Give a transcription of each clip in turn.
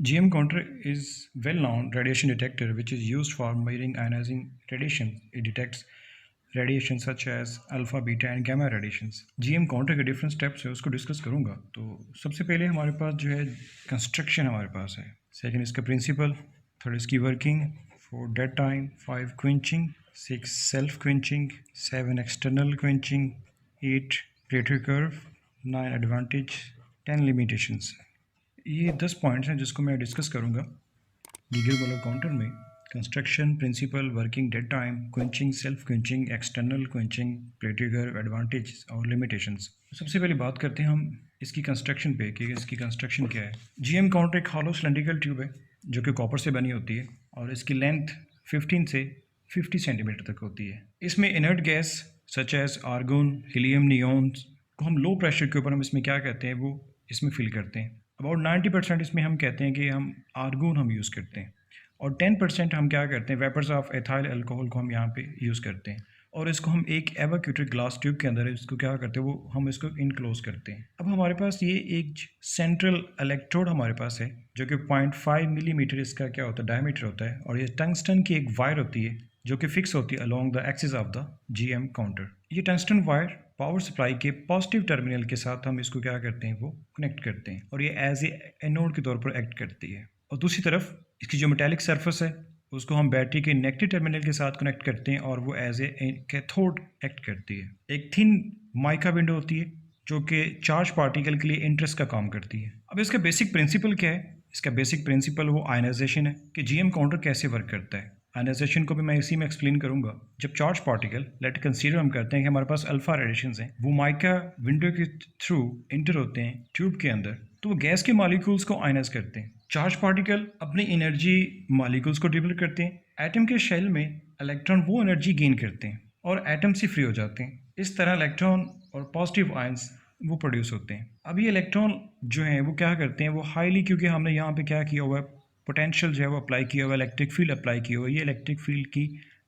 GM counter is well-known radiation detector which is used for measuring ionizing radiation. It detects radiation such as alpha, beta and gamma radiations. GM counter के different steps है उसको discuss करूंगा। तो सबसे पहले हमारे पास जो है कंस्ट्रक्शन हमारे पास है, सेकंड इसका प्रिंसिपल, थर्ड इसकी working, four dead time, five quenching, six self quenching, seven external quenching, eight plateau curve, nine advantage, 10 limitations. ये 10 पॉइंट्स हैं जिसको मैं डिस्कस करूंगा गीगर बॉयलर काउंटर में। Construction, principle, working, dead time, quenching, self quenching, external quenching, plateau curve, advantage और limitations. सबसे पहले बात करते हैं हम इसकी कंस्ट्रक्शन पे कि इसकी कंस्ट्रक्शन क्या है। जीएम काउंटर एक हॉलो सिलेंड्रिकल ट्यूब है जो कि कॉपर से बनी होती है और इसकी लेंथ 15 से 50 सेंटीमीटर तक होती है। इसमें inert gas such as argon, helium, neons को हम लो प्रेशर के ऊपर हम इसमें क्या कहते हैं वो इसमें फिल करते हैं। अबाउट 90% इसमें हम कहते हैं कि हम आर्गोन हम यूज़ करते हैं और 10% हम क्या करते हैं वेपर्स ऑफ एथाइल अल्कोहल को हम यहाँ पे यूज़ करते हैं और इसको हम एक एवाक्यूटेड ग्लास ट्यूब के अंदर इसको क्या करते हैं वो हम इसको इनक्लोज करते हैं। अब हमारे पास ये एक सेंट्रल इलेक्ट्रोड हमारे पास है जो कि 0.5 मिलीमीटर इसका क्या होता है डायमीटर होता है और ये टंगस्टन की एक वायर होती है जो कि फिक्स होती है along the axis of the GM counter. ये टंगस्टन वायर पावर सप्लाई के पॉजिटिव टर्मिनल के साथ हम इसको क्या करते हैं वो कनेक्ट करते हैं और ये एज ए एनोड के तौर पर एक्ट करती है। और दूसरी तरफ इसकी जो मेटालिक सरफेस है उसको हम बैटरी के नेगेटिव टर्मिनल के साथ कनेक्ट करते हैं और वो एज ए कैथोड एक्ट करती है। एक थिन माइका विंडो होती है जो कि चार्ज पार्टिकल के लिए इंटरेस्ट का काम करती है। अब इसका बेसिक प्रिंसिपल क्या है? इसका बेसिक प्रिंसिपल वो आयनाइजेशन है कि जीएम काउंटर कैसे वर्क करता है। आयनाइजेशन को भी मैं इसी में एक्सप्लेन करूंगा। जब चार्ज पार्टिकल लेट कंसीडर हम करते हैं कि हमारे पास अल्फा रेडिएशंस हैं, वो माइका विंडो के थ्रू इंटर होते हैं ट्यूब के अंदर, तो वो गैस के मॉलिक्यूल्स को आयनाइज करते हैं। चार्ज पार्टिकल अपनी एनर्जी मॉलिक्यूल्स को डिलीवर करते हैं। एटम के शेल में इलेक्ट्रॉन वो एनर्जी गेन करते हैं और एटम से फ्री हो जाते हैं। इस तरह इलेक्ट्रॉन और पॉजिटिव आयंस वो प्रोड्यूस होते हैं। अब ये इलेक्ट्रॉन जो है वो क्या करते हैं, वो हाईली, क्योंकि हमने यहाँ पे क्या किया हुआ है पोटेंशियल जो है वो अप्लाई किया हुआ है, इलेक्ट्रिक फील्ड अप्लाई किया हुआ है। ये इलेक्ट्रिक फील्ड की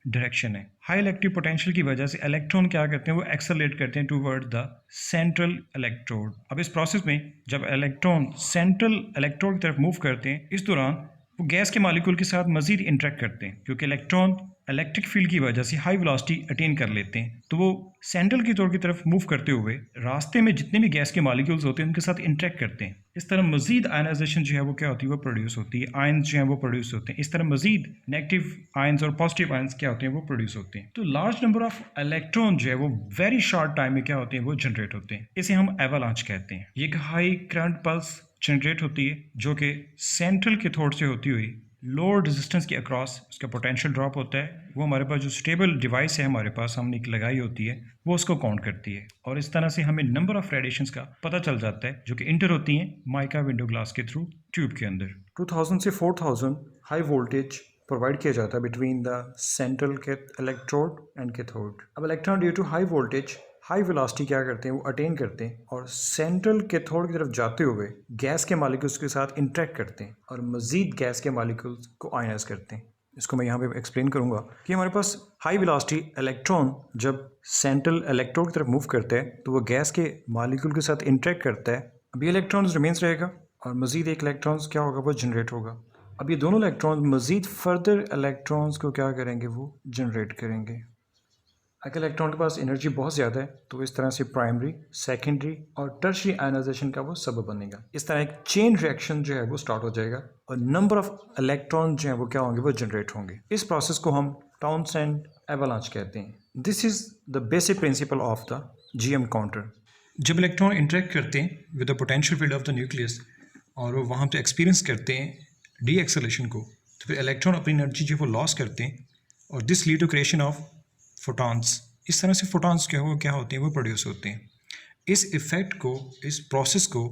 डायरेक्शन है। हाई इलेक्ट्रिक पोटेंशियल की वजह से इलेक्ट्रॉन क्या करते हैं वो एक्सेलरेट करते हैं टूवर्ड द सेंट्रल इलेक्ट्रोड। अब इस प्रोसेस में जब इलेक्ट्रॉन सेंट्रल इलेक्ट्रोड की तरफ मूव करते हैं, इस दौरान वो गैस के मॉलिक्यूल के साथ मजीद इंटरेक्ट करते हैं क्योंकि इलेक्ट्रॉन इलेक्ट्रिक फील्ड की वजह से हाई वेलोसिटी अटेन कर लेते हैं। तो वो सेंट्रल की तौर की तरफ मूव करते हुए रास्ते में जितने भी गैस के मॉलिक्यूल्स होते हैं उनके साथ इंटरेक्ट करते हैं। इस तरह मजीद आयनाइजेशन जो है वो क्या होती है वो प्रोड्यूस होती है। आयंस जो है वो प्रोड्यूस होते हैं। इस तरह मजीद नेगेटिव आयंस और पॉजिटिव आयंस क्या होते हैं वो प्रोड्यूस होते हैं। तो लार्ज नंबर ऑफ इलेक्ट्रॉन जो है वो वेरी शॉर्ट टाइम में क्या होते हैं वो जनरेट होते हैं। इसे हम एवालांच कहते हैं। ये एक हाई करंट पल्स जनरेट होती है जो कि सेंट्रल कैथोड से होती हुई लोअर रेजिस्टेंस के अक्रॉस उसका पोटेंशियल ड्रॉप होता है। वो हमारे पास जो स्टेबल डिवाइस है हमारे पास हमने एक लगाई होती है वो उसको काउंट करती है और इस तरह से हमें नंबर ऑफ रेडिएशंस का पता चल जाता है जो कि इंटर होती हैं माइका विंडो ग्लास के थ्रू ट्यूब के अंदर। 2000 से 4000 हाई वोल्टेज प्रोवाइड किया जाता है between the central electrode and cathode. अब electron due to high voltage high velocity क्या करते हैं वो अटेन करते हैं और सेंट्रल कैथोड की तरफ जाते हुए गैस के मॉलिक्यूल्स के साथ इंटरेक्ट करते हैं और मजीद गैस के मॉलिक्यूल्स को आयनाइज करते हैं। इसको मैं यहाँ पे एक्सप्लेन करूँगा कि हमारे पास हाई वेलोसिटी इलेक्ट्रॉन जब सेंट्रल इलेक्ट्रोड की तरफ मूव करता है तो वो गैस के मॉलिक्यूल के साथ इंटरेक्ट करता है। अब ये इलेक्ट्रॉन्स रिमेन्स रहेगा और मजीद एक इलेक्ट्रॉन्स क्या होगा वो जनरेट होगा। अब ये दोनों इलेक्ट्रॉन्स मजीद फर्दर इलेक्ट्रॉन्स को क्या करेंगे वो जनरेट करेंगे। अगर इलेक्ट्रॉन के पास एनर्जी बहुत ज़्यादा है तो इस तरह से प्राइमरी, सेकेंडरी और टर्शियरी आयनाइजेशन का वो सबब बनेगा। इस तरह एक चेन रिएक्शन जो है वो स्टार्ट हो जाएगा और नंबर ऑफ इलेक्ट्रॉन जो है वो क्या होंगे वो जनरेट होंगे। इस प्रोसेस को हम टाउनसेंड एवालांच कहते हैं। This is the basic principle of the GM counter. जब इलेक्ट्रॉन इंटरेक्ट करते हैं with the potential field of the nucleus और वो वहाँ पे एक्सपीरियंस करते हैं डी एक्सेलरेशन को, तो फिर इलेक्ट्रॉन अपनी एनर्जी जो वो लॉस करते हैं और this lead to creation of photons. इस तरह से फोटॉन्स क्या होते हैं वो प्रोड्यूस होते हैं। इस इफेक्ट को, इस प्रोसेस को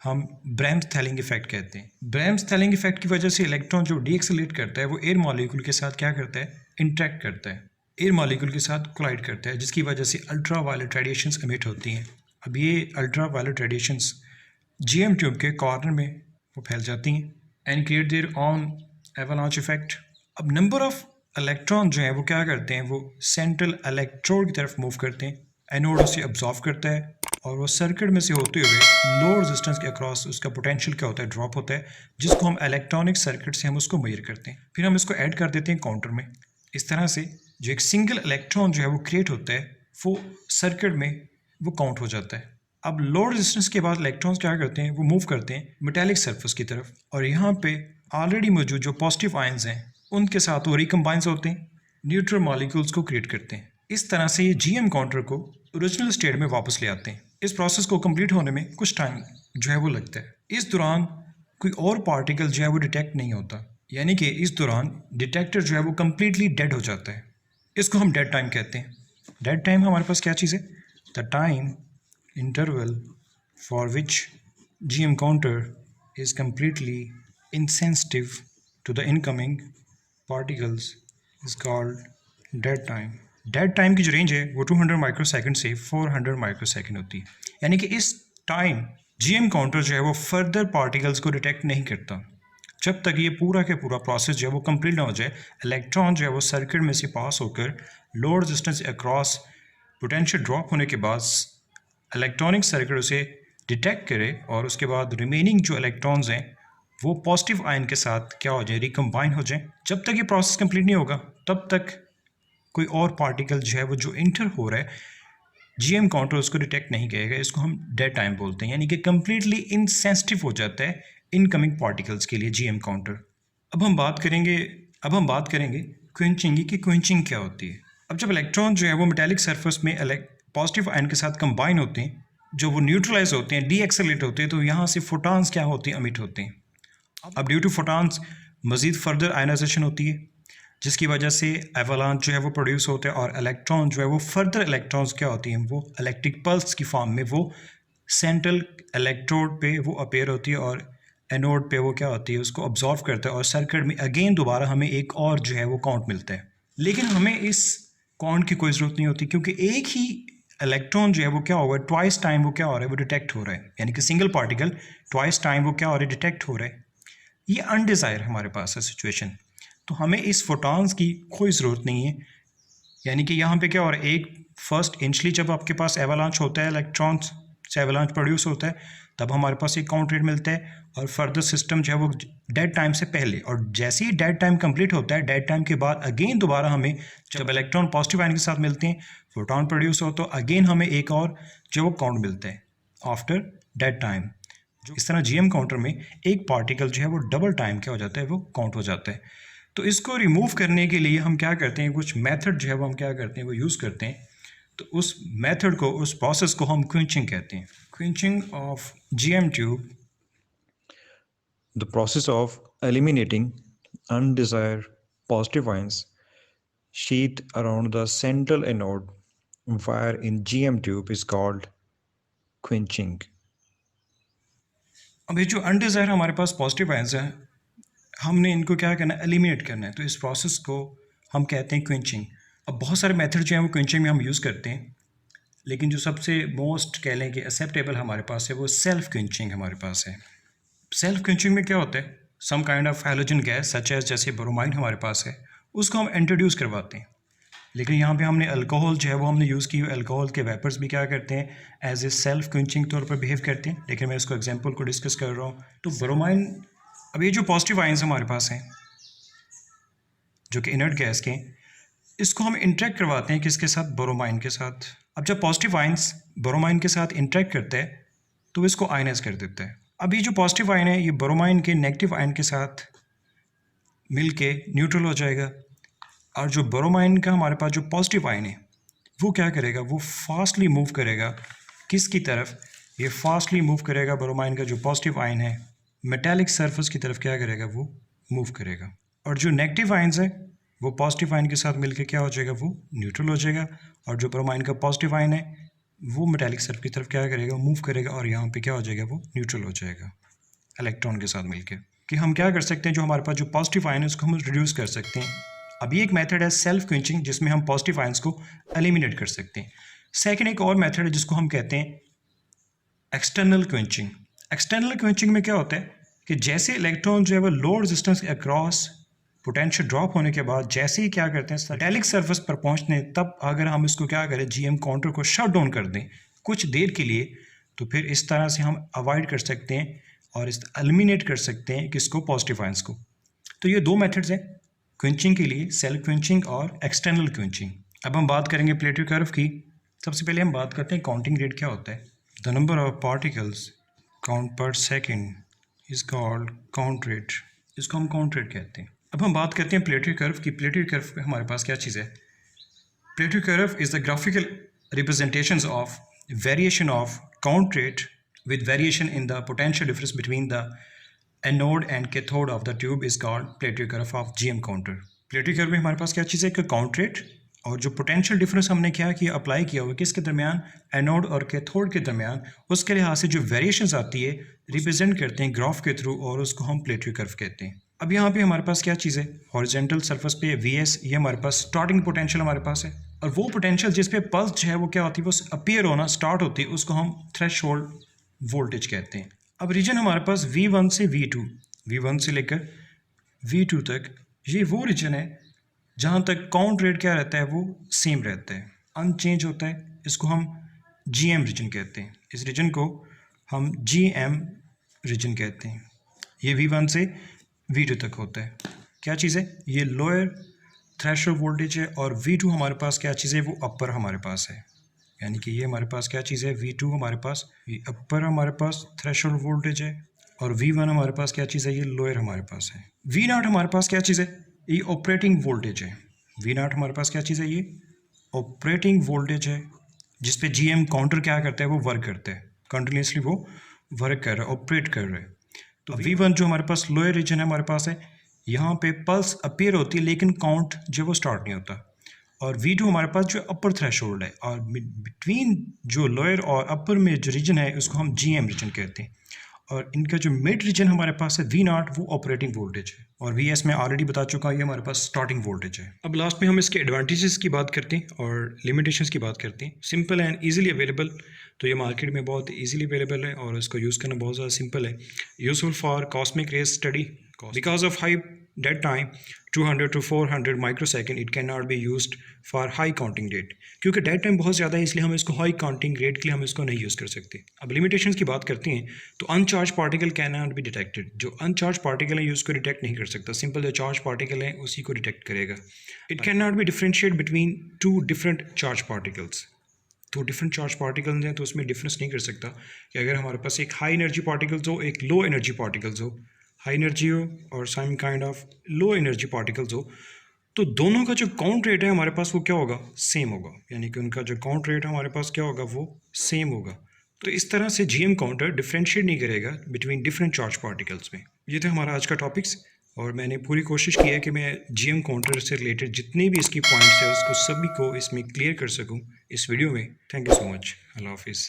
हम ब्रैम्स-थैलिंग इफेक्ट कहते हैं। ब्रैम्स-थैलिंग इफेक्ट की वजह से इलेक्ट्रॉन जो डी एक्सेलरेट करता है वो एयर मॉलिक्यूल के साथ क्या करता है इंटरेक्ट करता है, एयर मॉलिक्यूल के साथ कोलाइड करता है जिसकी वजह से अल्ट्रा वायलेट रेडिएशंस एमिट होती हैं। अब ये ultra violet radiations GM tube के कॉर्नर में वो फैल जाती हैं and create there on avalanche effect. अब नंबर ऑफ इलेक्ट्रॉन जो है वो क्या करते हैं वो सेंट्रल इलेक्ट्रोड की तरफ मूव करते हैं एनोड उसे अब्जॉर्व करता है और वो सर्किट में से होते हुए लो रेजिस्टेंस के अक्रॉस उसका पोटेंशियल क्या होता है, ड्रॉप होता है, जिसको हम इलेक्ट्रॉनिक सर्किट से हम उसको मेजर करते हैं। फिर हम इसको ऐड कर देते हैं काउंटर में। इस तरह से जो एक सिंगल इलेक्ट्रॉन जो है वो क्रिएट होता है वो सर्किट में वो काउंट हो जाता है। अब लो रेजिस्टेंस के बाद इलेक्ट्रॉन्स क्या करते हैं, वो मूव करते हैं मेटेलिक सरफेस की तरफ, और यहाँ पे ऑलरेडी मौजूद जो पॉजिटिव आयंस हैं उनके साथ वो रिकम्बाइंस होते हैं, न्यूट्रल मॉलिक्यूल्स को क्रिएट करते हैं। इस तरह से ये जीएम काउंटर को ओरिजिनल स्टेट में वापस ले आते हैं। इस प्रोसेस को कंप्लीट होने में कुछ टाइम जो है वो लगता है। इस दौरान कोई और पार्टिकल जो है वो डिटेक्ट नहीं होता, यानी कि इस दौरान डिटेक्टर जो है वो कम्प्लीटली डेड हो जाता है। इसको हम डेड टाइम कहते हैं। डेड टाइम हमारे पास क्या चीज़ है, the time interval for which GM counter is completely insensitive to the incoming particles is called dead time. Dead time की जो रेंज है वो 200 माइक्रोसेकंड से 400 माइक्रोसेकंड होती है, यानी कि इस टाइम जीएम काउंटर जो है वो फर्दर पार्टिकल्स को डिटेक्ट नहीं करता जब तक ये पूरा के पूरा प्रोसेस जो है वो कंप्लीट ना हो जाए। इलेक्ट्रॉन जो है वो सर्किट में से पास होकर low resistance across potential drop होने के बाद इलेक्ट्रॉनिक सर्किट उसे डिटेक्ट करे और उसके बाद रिमेनिंग जो इलेक्ट्रॉन्स हैं वो पॉजिटिव आयन के साथ क्या हो जाए, रिकम्बाइन हो जाए। जब तक ये प्रोसेस कंप्लीट नहीं होगा तब तक कोई और पार्टिकल जो है वो जो इंटर हो रहा है जीएम काउंटर उसको डिटेक्ट नहीं करेगा। इसको हम डेड टाइम बोलते हैं, यानी कि कम्प्लीटली इनसेंसिटिव हो जाता है इनकमिंग पार्टिकल्स के लिए जीएम काउंटर। अब हम बात करेंगे क्विंचिंग की क्विंचिंग क्या होती है। अब जब इलेक्ट्रॉन जो है वो मेटेलिक सरफेस में पॉजिटिव आयन के साथ कंबाइन होते हैं, जो वो न्यूट्रलाइज होते हैं, डी एक्सेलेट होते हैं, तो यहाँ से फोटॉन्स क्या होते हैं, अमिट होते हैं। अब ड्यू टू फोटॉन्स मज़ीद फर्दर आयनाइजेशन होती है, जिसकी वजह से एवलांच जो है वो प्रोड्यूस होते हैं और इलेक्ट्रॉन जो है वो फर्दर इलेक्ट्रॉन्स क्या होती हैं, वो इलेक्ट्रिक पल्स की फॉर्म में वो सेंट्रल इलेक्ट्रोड पे वो अपेयर होती है और एनोड पे वो क्या होती है, उसको ऑब्जॉर्व करता है और सर्किट में अगेन दोबारा हमें एक और जो है वो काउंट मिलता है। लेकिन हमें इस काउंट की कोई ज़रूरत नहीं होती, क्योंकि एक ही इलेक्ट्रॉन जो है वो क्या होगा, ट्वाइस टाइम वो क्या हो रहा है, वो डिटेक्ट हो रहा है, यानी कि सिंगल पार्टिकल ट्वाइस टाइम वो क्या हो रहा है, डिटेक्ट हो रहा है। ये अनडिज़ायर हमारे पास है सिचुएशन, तो हमें इस फोटॉन्स की कोई ज़रूरत नहीं है। यानी कि यहाँ पे क्या हो रहा है, एक फर्स्ट इनिशियली जब आपके पास एवलांच होता है, इलेक्ट्रॉन्स से एवलांच प्रोड्यूस होता है, तब हमारे पास एक काउंट रेट मिलता है और फर्दर सिस्टम जो है वो डेड टाइम से पहले, और जैसे ही डेड टाइम कंप्लीट होता है, डेड टाइम के बाद अगेन दोबारा हमें जब इलेक्ट्रॉन पॉजिटिव आयन के साथ मिलते हैं, फोटॉन प्रोड्यूस हो, तो अगेन हमें एक और जो वो काउंट मिलता है आफ्टर डेड टाइम। इस तरह जीएम काउंटर में एक पार्टिकल जो है वो डबल टाइम क्या हो जाता है, वो काउंट हो जाता है। तो इसको रिमूव करने के लिए हम क्या करते हैं, कुछ मेथड जो है वो हम क्या करते हैं, वो यूज़ करते हैं। तो उस मेथड को, उस प्रोसेस को हम क्विंचिंग कहते हैं। Quenching of GM tube, The process of eliminating undesired positive ions sheath around the central anode wire in GM tube is called quenching. अब ये जो अनडिज़ायर हमारे पास पॉजिटिव आयंस हैं, हमने इनको क्या करना है, एलिमिनेट करना है। तो इस प्रोसेस को हम कहते हैं क्विंचिंग। अब बहुत सारे मेथड जो हैं वो क्विंचिंग में हम यूज़ करते हैं, लेकिन जो सबसे मोस्ट कह लें कि एक्सेप्टेबल हमारे पास है वो सेल्फ क्विंचिंग हमारे पास है। सेल्फ क्विंचिंग में क्या होता है, some kind of halogen gas such as जैसे ब्रोमाइन हमारे पास है, उसको हम इंट्रोड्यूस करवाते हैं। लेकिन यहाँ पे हमने अल्कोहल जो है वो हमने यूज़ की, अल्कोहल के वेपर्स भी क्या करते हैं, एज ए सेल्फ क्विंचिंग तौर पर बिहेव करते हैं। लेकिन मैं इसको एग्जांपल को डिस्कस कर रहा हूँ। तो ब्रोमाइन, अब ये जो पॉजिटिव आयंस हमारे पास हैं जो कि इनर्ट गैस के, इसको हम इंटरेक्ट करवाते हैं किसके साथ, ब्रोमाइन के साथ। अब जब पॉजिटिव आयंस ब्रोमाइन के साथ इंटरेक्ट करते हैं तो इसको आयनाइज कर देता है। अब ये जो पॉजिटिव आयन है ये ब्रोमाइन के नेगेटिव आयन के साथ मिल के न्यूट्रल हो जाएगा, और जो ब्रोमाइन का हमारे पास जो पॉजिटिव आयन है वो क्या करेगा, वो फास्टली मूव करेगा किसकी तरफ, ये फास्टली मूव करेगा, ब्रोमाइन का जो पॉजिटिव आयन है मेटालिक सरफेस की तरफ क्या करेगा, वो मूव करेगा। और जो नेगेटिव आयन्स है वो पॉजिटिव आयन के साथ मिलकर क्या हो जाएगा, वो न्यूट्रल हो जाएगा, और जो ब्रोमाइन का पॉजिटिव आयन है वो मेटालिक सरफेस की तरफ क्या करेगा, मूव करेगा, और यहाँ पे क्या हो जाएगा, वो न्यूट्रल हो जाएगा इलेक्ट्रॉन के साथ मिलके। कि हम क्या कर सकते हैं, जो हमारे पास जो पॉजिटिव आयन है उसको हम रिड्यूस कर सकते हैं। अब ये एक मेथड है सेल्फ क्विंचिंग, जिसमें हम पॉजिटिव आयंस को एलिमिनेट कर सकते हैं। सेकंड एक और मेथड है जिसको हम कहते हैं एक्सटर्नल क्विंचिंग। एक्सटर्नल क्विंचिंग में क्या होता है कि जैसे इलेक्ट्रॉन जो है वो लो रेजिस्टेंस के अक्रॉस पोटेंशियल ड्रॉप होने के बाद जैसे ही क्या करते हैं मेटालिक सरफेस पर पहुंचने तब अगर हम इसको क्या करें जीएम काउंटर को शट डाउन कर दें कुछ देर के लिए, तो फिर इस तरह से हम अवॉइड कर सकते हैं और इस एलिमिनेट कर सकते हैं किसको, पॉजिटिव आयंस को। तो ये दो मेथड्स हैं क्विंचिंग के लिए, सेल्फ क्विंचिंग और एक्सटर्नल क्विंचिंग। अब हम बात करेंगे प्लेटरी कर्व की। सबसे पहले हम बात करते हैं काउंटिंग रेट क्या होता है। The number of particles count per second is called count rate, इसको हम काउंट रेट कहते हैं। अब हम बात करते हैं प्लेटरी कर्व की। प्लेटरी कर्व में हमारे पास क्या चीज़ है। Plateau curve is the graphical representations of variation of count rate with variation in the potential difference between the anode and cathode of the tube is called Plateau curve of GM counter। Plateau curve में हमारे पास क्या चीज़ है कि count rate और जो potential difference हमने क्या किया, अप्लाई किया हुआ किसके दरमियान, एनोड और कैथोड के दरमियान, उसके लिहाज से जो वेरिएशंस आती है रिप्रेजेंट करते हैं ग्राफ के थ्रू और उसको हम प्लेटरी कर्व कहते हैं। अब यहाँ पे हमारे पास क्या चीज़ है, हॉरिजेंटल सरफेस पे VS, ये हमारे पास स्टार्टिंग पोटेंशियल हमारे पास है, और वो पोटेंशियल जिस पे पल्स जो है वो क्या होती है, वो अपीयर होना स्टार्ट होती है, उसको हम थ्रेशोल्ड वोल्टेज कहते हैं। अब रीजन हमारे पास V1 से V2, V1 से लेकर V2 तक, ये वो रीजन है जहाँ तक काउंट रेट क्या रहता है, वो सेम रहता है, अनचेंज होता है। इसको हम GM रीजन कहते हैं, इस रीजन को हम GM रीजन कहते हैं। ये V1 से V2 तक होता है। क्या चीज़ है, ये लोअर थ्रेशोल्ड वोल्टेज है, और V2 हमारे पास क्या चीज़ है, वो अपर हमारे पास है। यानी कि ये हमारे पास क्या चीज़ है, V2 हमारे पास, ये अपर हमारे पास थ्रेशोल्ड वोल्टेज है, और V1 हमारे पास क्या चीज़ है, ये लोअर हमारे पास है। V0 हमारे पास क्या चीज़ है, ये ऑपरेटिंग वोल्टेज है। V0 हमारे पास क्या चीज़ है, ये ऑपरेटिंग वोल्टेज है, जिस पे GM काउंटर क्या करता है, वो वर्क करता है, कंटिन्यूसली वो वर्क कर रहा है, ऑपरेट कर रहा है। तो V1 जो हमारे पास लोअर रीजन है हमारे पास है, यहाँ पे पल्स अपीयर होती है लेकिन काउंट जो वो स्टार्ट नहीं होता। और V2 हमारे पास जो अपर थ्रेशोल्ड है, और बिटवीन जो लोअर और अपर में जो रीजन है उसको हम GM रीजन कहते हैं, और इनका जो मिड रीजन हमारे पास है V0, वो ऑपरेटिंग वोल्टेज है, और VS में ऑलरेडी बता चुका हूँ, ये हमारे पास स्टार्टिंग वोल्टेज है। अब लास्ट में हम इसके एडवांटेजेस की बात करते हैं और लिमिटेशंस की बात करते हैं। सिंपल एंड ईजिली अवेलेबल, तो ये मार्केट में बहुत ईजिली अवेलेबल है और इसको यूज़ करना बहुत ज़्यादा सिंपल है। Useful for cosmic rays study, because of high dead time 200 to 400 microsecond, it can not be used for high counting rate, क्योंकि डेड टाइम बहुत ज़्यादा है, इसलिए हम इसको हाई काउंटिंग रेट के लिए हम इसको नहीं यूज़ कर सकते। अब लिमिटेशंस की बात करते हैं, तो अनचार्ज particle can not be detected, जो अनचार्ज पार्टिकल है ये उसको डिटेक्ट नहीं कर सकता, सिंपल जो चार्ज पार्टिकल है उसी को डिटेक्ट करेगा। It can not be differentiate between two different charge particles, तो डिफरेंट चार्ज पार्टिकल्स हैं तो उसमें डिफरेंस नहीं कर सकता कि अगर हमारे पास एक हाई एनर्जी पार्टिकल्स हो, एक लो एनर्जी पार्टिकल्स हो, हाई एनर्जी हो और some kind of low energy particles हो, तो दोनों का जो काउंट रेट है हमारे पास वो क्या होगा, सेम होगा, यानी कि उनका जो काउंट रेट है हमारे पास क्या होगा, वो सेम होगा। तो इस तरह से GM काउंटर डिफ्रेंशिएट नहीं करेगा बिटवीन डिफरेंट चार्ज पार्टिकल्स में। ये था हमारा आज का टॉपिक्स, और मैंने पूरी कोशिश की है कि मैं GM काउंटर से रिलेटेड जितने भी इसकी पॉइंट्स है उसको सभी को इसमें क्लियर कर सकूं इस वीडियो में। Thank you so much. अल्लाह हाफिज़।